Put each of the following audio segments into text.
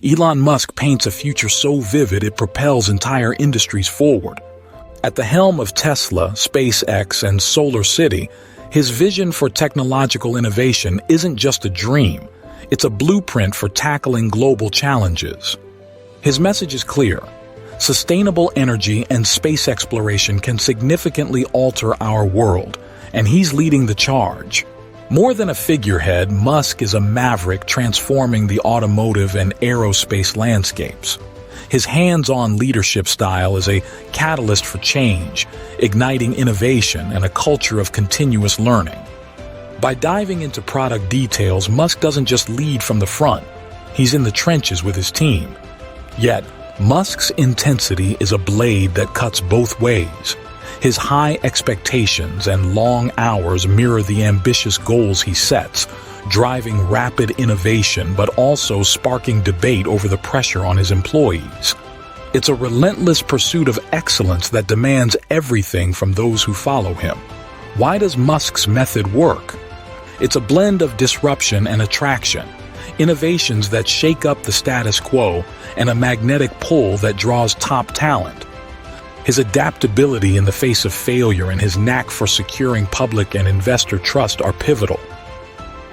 Elon Musk paints a future so vivid it propels entire industries forward. At the helm of Tesla, SpaceX, and Solar City, his vision for technological innovation isn't just a dream, it's a blueprint for tackling global challenges. His message is clear. Sustainable energy and space exploration can significantly alter our world, and he's leading the charge. More than a figurehead, Musk is a maverick transforming the automotive and aerospace landscapes. His hands-on leadership style is a catalyst for change, igniting innovation and a culture of continuous learning. By diving into product details, Musk doesn't just lead from the front, he's in the trenches with his team. Yet, Musk's intensity is a blade that cuts both ways. His high expectations and long hours mirror the ambitious goals he sets, driving rapid innovation but also sparking debate over the pressure on his employees. It's a relentless pursuit of excellence that demands everything from those who follow him. Why does Musk's method work? It's a blend of disruption and attraction, innovations that shake up the status quo, and a magnetic pull that draws top talent. His adaptability in the face of failure and his knack for securing public and investor trust are pivotal.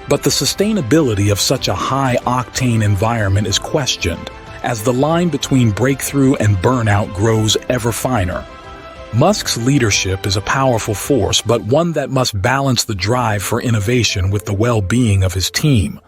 But the sustainability of such a high-octane environment is questioned, as the line between breakthrough and burnout grows ever finer. Musk's leadership is a powerful force, but one that must balance the drive for innovation with the well-being of his team.